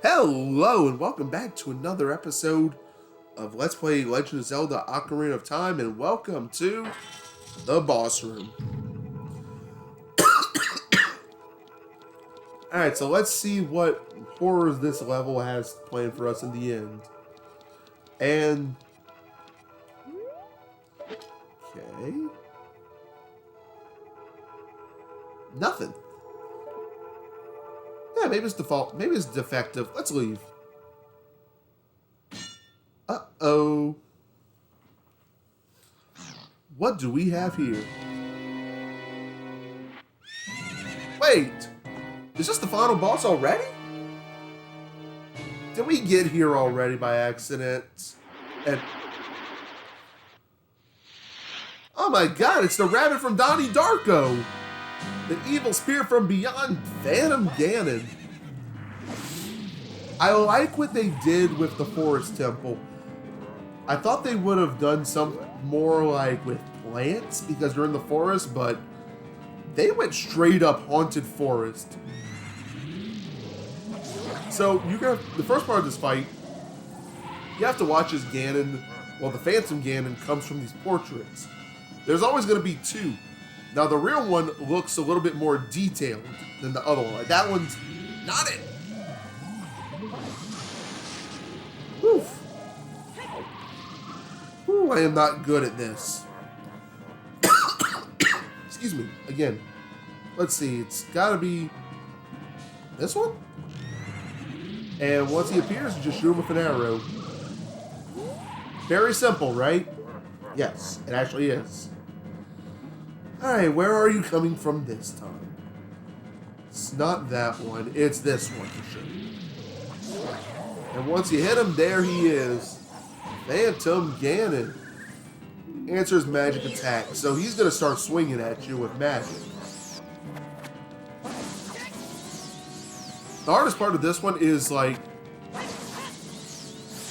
Hello and welcome back to another episode of Let's Play Legend of Zelda Ocarina of Time, and welcome to the boss room. Alright, so let's see what horrors this level has planned for us in the end. And... okay... nothing. Yeah, maybe it's default. Maybe it's defective. Let's leave. Uh-oh. What do we have here? Wait! Is this the final boss already? Did we get here already by accident? And... oh my god, it's the rabbit from Donnie Darko! The evil spirit from beyond, Phantom Ganon. I like what they did with the forest temple. I thought they would have done something more like with plants because you're in the forest, but they went straight up haunted forest. So you got the first part of this fight. You have to watch as Ganon, well, the Phantom Ganon comes from these portraits. There's always going to be two. Now, the real one looks a little bit more detailed than the other one. Like, that one's not it. Oof. Ooh, I am not good at this. Excuse me. Again. Let's see. It's got to be this one? And once he appears, you just shoot him with an arrow. Very simple, right? Yes, it actually is. Alright, where are you coming from this time? It's not that one, it's this one for sure. And once you hit him, there he is. Phantom Ganon. Answers magic attack, so he's going to start swinging at you with magic. The hardest part of this one is, like,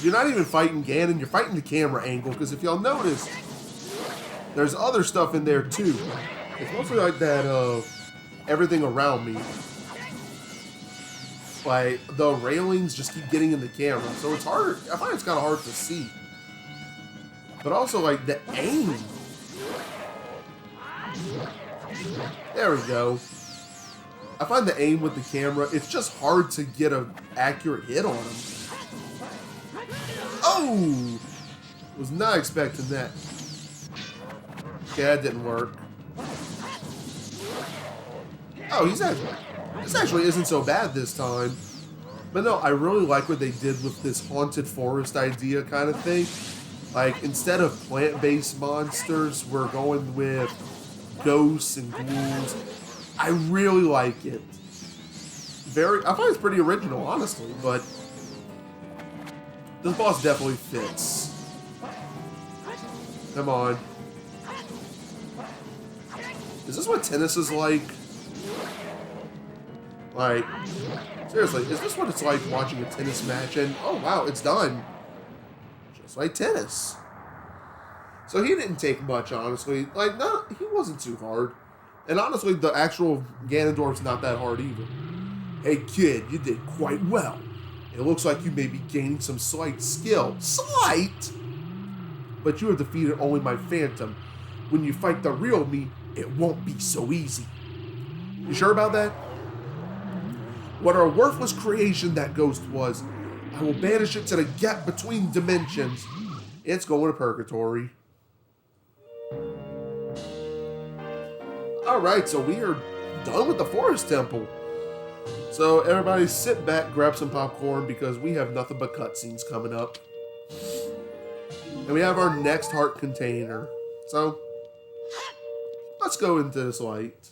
you're not even fighting Ganon, you're fighting the camera angle, because if y'all notice, there's other stuff in there too. It's mostly like that, everything around me. Like, the railings just keep getting in the camera, so it's hard. I find it's kind of hard to see. But also, like, the aim. There we go. I find the aim with the camera, it's just hard to get an accurate hit on him. Oh! Was not expecting that. Okay, that didn't work. Oh, this actually isn't so bad this time. But no, I really like what they did with this haunted forest idea kind of thing. Like, instead of plant-based monsters, we're going with ghosts and ghouls. I really like it. I find it's pretty original, honestly, but this boss definitely fits. Come on. Is this what tennis is like? Like, seriously, is this what it's like watching a tennis match? And, oh wow, it's done. Just like tennis. So he didn't take much, honestly. Like, no, he wasn't too hard. And honestly, the actual Ganondorf's not that hard either. Hey kid, you did quite well. It looks like you may be gaining some slight skill. Slight? But you have defeated only my Phantom. When you fight the real me, it won't be so easy. You sure about that? What a worthless creation that ghost was. I will banish it to the gap between dimensions. It's going to purgatory. Alright, so we are done with the forest temple. So everybody sit back, grab some popcorn, because we have nothing but cutscenes coming up. And we have our next heart container. So, let's go into this light.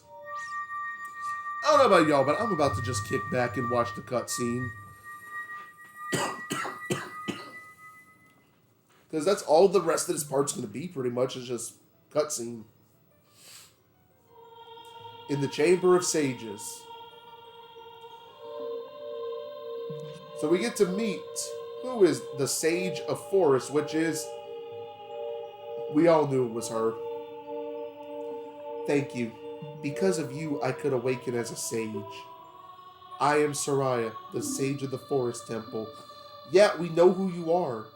I don't know about y'all, but I'm about to just kick back and watch the cutscene. Because that's all the rest of this part's going to be, pretty much, is just cutscene. In the Chamber of Sages. So we get to meet who is the Sage of Forest, which is... we all knew it was her. Thank you. Because of you, I could awaken as a sage. I am Soraya, the Sage of the Forest Temple. Yeah, we know who you are.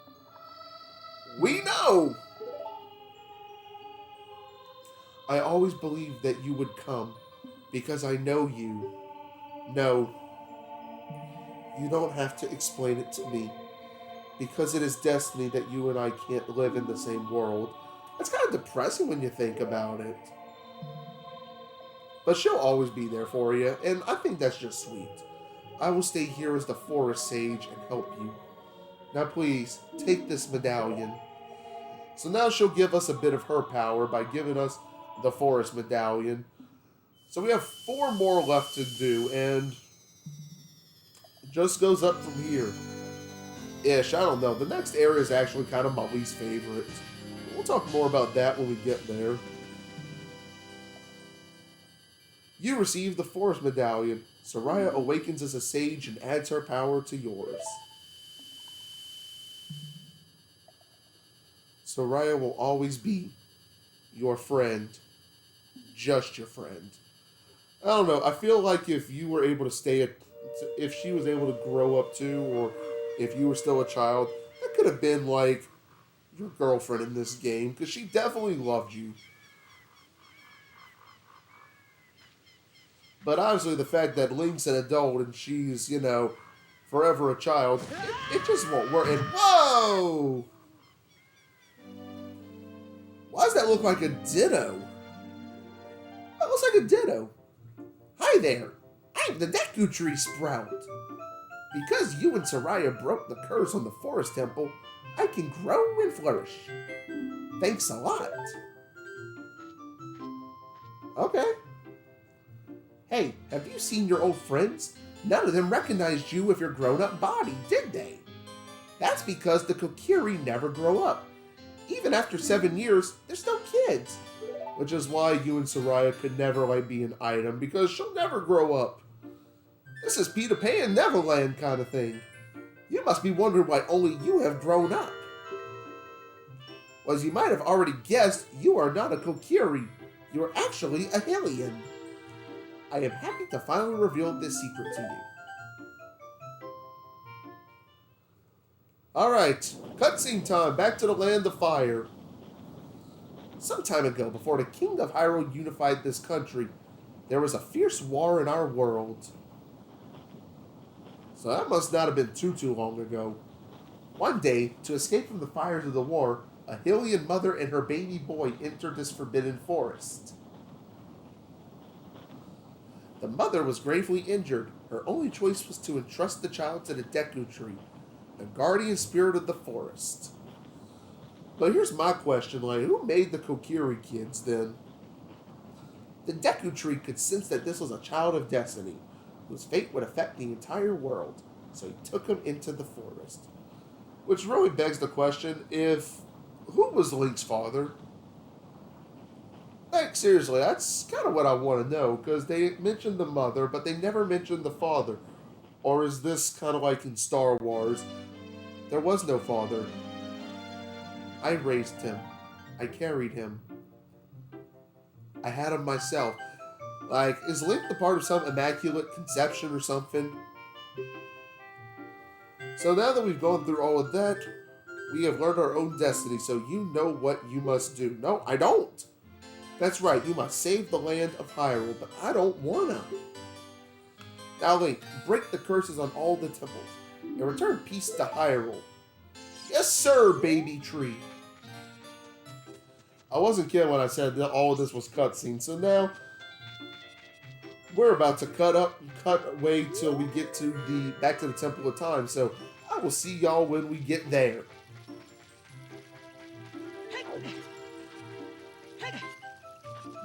We know! I always believed that you would come, because I know you. No, you don't have to explain it to me, because it is destiny that you and I can't live in the same world. That's kind of depressing when you think about it. But she'll always be there for you, and I think that's just sweet. I will stay here as the Forest Sage and help you. Now please, take this medallion. So now she'll give us a bit of her power by giving us the Forest Medallion. So we have 4 more left to do, and it just goes up from here. Ish, I don't know. The next area is actually kind of my least favorite. We'll talk more about that when we get there. You receive the Forest Medallion. Soraya awakens as a sage and adds her power to yours. Soraya will always be your friend. Just your friend. I don't know. I feel like if you were able to if she was able to grow up too, or if you were still a child, that could have been like your girlfriend in this game, because she definitely loved you. But obviously the fact that Link's an adult and she's, forever a child, it just won't work. And whoa! Why does that look like a ditto? That looks like a ditto. Hi there, I'm the Deku Tree Sprout. Because you and Soraya broke the curse on the Forest Temple, I can grow and flourish. Thanks a lot. Okay. Hey, have you seen your old friends? None of them recognized you with your grown-up body, did they? That's because the Kokiri never grow up. Even after 7 years, they're still kids. Which is why you and Soraya could never be an item, because she'll never grow up. This is Peter Pan Neverland kind of thing. You must be wondering why only you have grown up. Well, as you might have already guessed, you are not a Kokiri. You are actually a Hylian. I am happy to finally reveal this secret to you. Alright, cutscene time, back to the Land of Fire. Some time ago, before the King of Hyrule unified this country, there was a fierce war in our world. So that must not have been too long ago. One day, to escape from the fires of the war, a Hylian mother and her baby boy entered this forbidden forest. The mother was gravely injured. Her only choice was to entrust the child to the Deku Tree, the guardian spirit of the forest. But here's my question, who made the Kokiri kids then? The Deku Tree could sense that this was a child of destiny, whose fate would affect the entire world, so he took him into the forest. Which really begs the question, who was Link's father? Seriously, that's kind of what I want to know, because they mentioned the mother, but they never mentioned the father. Or is this kind of like in Star Wars? There was no father. I raised him. I carried him. I had him myself. Is Link the part of some immaculate conception or something? So now that we've gone through all of that, we have learned our own destiny, so you know what you must do. No, I don't! That's right, you must save the land of Hyrule, but I don't wanna. Now Link, break the curses on all the temples, and return peace to Hyrule. Yes sir, baby tree! I wasn't kidding when I said that all of this was cutscene, so now we're about to cut away till we get to back to the Temple of Time, so I will see y'all when we get there.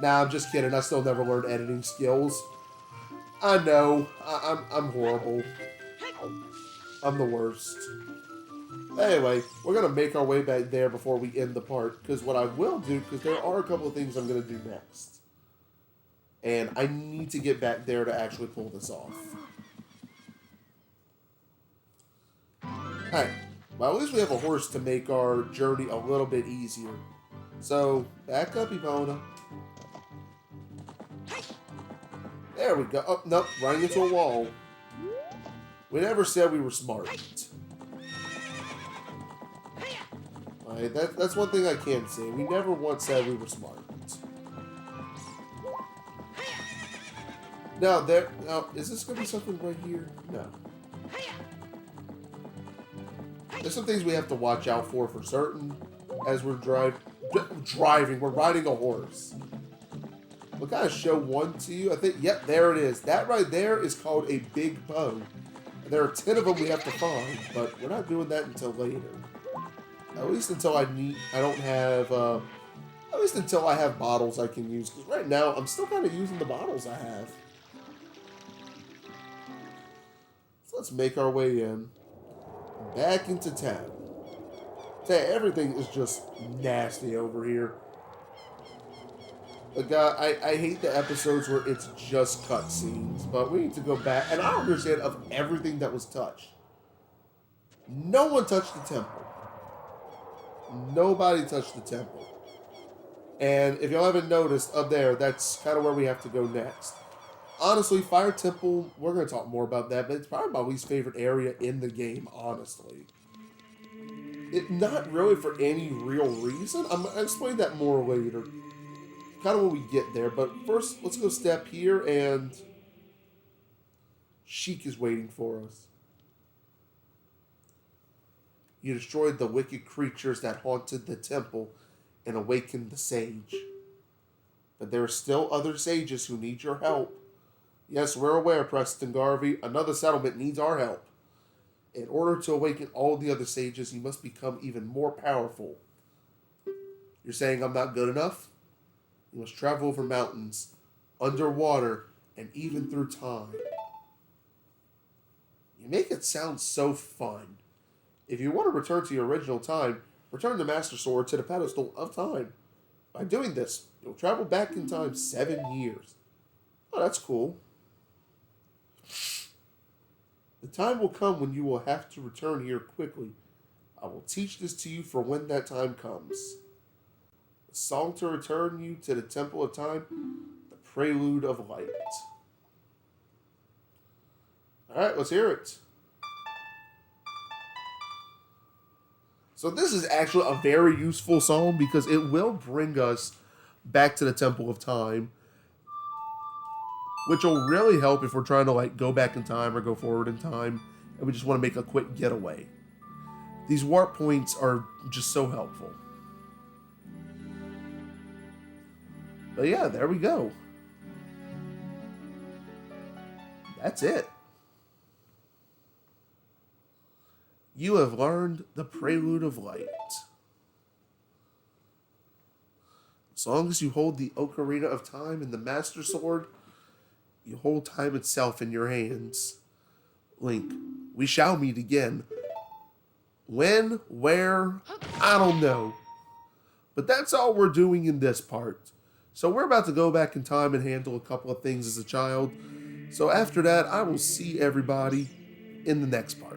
Nah, I'm just kidding. I still never learned editing skills. I know. I'm horrible. I'm the worst. Anyway, we're going to make our way back there before we end the part, because what I will do, because there are a couple of things I'm going to do next. And I need to get back there to actually pull this off. Alright, well at least we have a horse to make our journey a little bit easier. So, back up, Epona. There we go. Oh, nope, running into a wall. We never said we were smart. Alright, that's one thing I can say. We never once said we were smart. Now, is this going to be something right here? No. There's some things we have to watch out for certain as we're driving. We're riding a horse. We'll kind of show one to you. I think, yep, there it is. That right there is called a big bow. There are 10 of them we have to find, but we're not doing that until later. At least until at least until I have bottles I can use. Because right now, I'm still kind of using the bottles I have. So let's make our way in. Back into town. Everything is just nasty over here. I hate the episodes where it's just cutscenes, but we need to go back. And I don't understand of everything that was touched. No one touched the temple. Nobody touched the temple. And if y'all haven't noticed, up there, that's kind of where we have to go next. Honestly, Fire Temple, we're going to talk more about that, but it's probably my least favorite area in the game, honestly. Not really for any real reason. I'll explain that more later. Kind of when we get there, but first, let's go step here, and Sheik is waiting for us. You destroyed the wicked creatures that haunted the temple and awakened the sage. But there are still other sages who need your help. Yes, we're aware, Preston Garvey. Another settlement needs our help. In order to awaken all the other sages, you must become even more powerful. You're saying I'm not good enough? You must travel over mountains, underwater, and even through time. You make it sound so fun. If you want to return to your original time, return the Master Sword to the pedestal of time. By doing this, you'll travel back in time 7 years. Oh, that's cool. The time will come when you will have to return here quickly. I will teach this to you for when that time comes. The song to return you to the Temple of Time, the Prelude of Light. Alright, let's hear it. So this is actually a very useful song because it will bring us back to the Temple of Time, which will really help if we're trying to go back in time or go forward in time and we just want to make a quick getaway. These warp points are just so helpful. But yeah, there we go. That's it. You have learned the Prelude of Light. As long as you hold the Ocarina of Time and the Master Sword, you hold time itself in your hands. Link, we shall meet again. When, where, I don't know. But that's all we're doing in this part. So we're about to go back in time and handle a couple of things as a child. So after that, I will see everybody in the next part.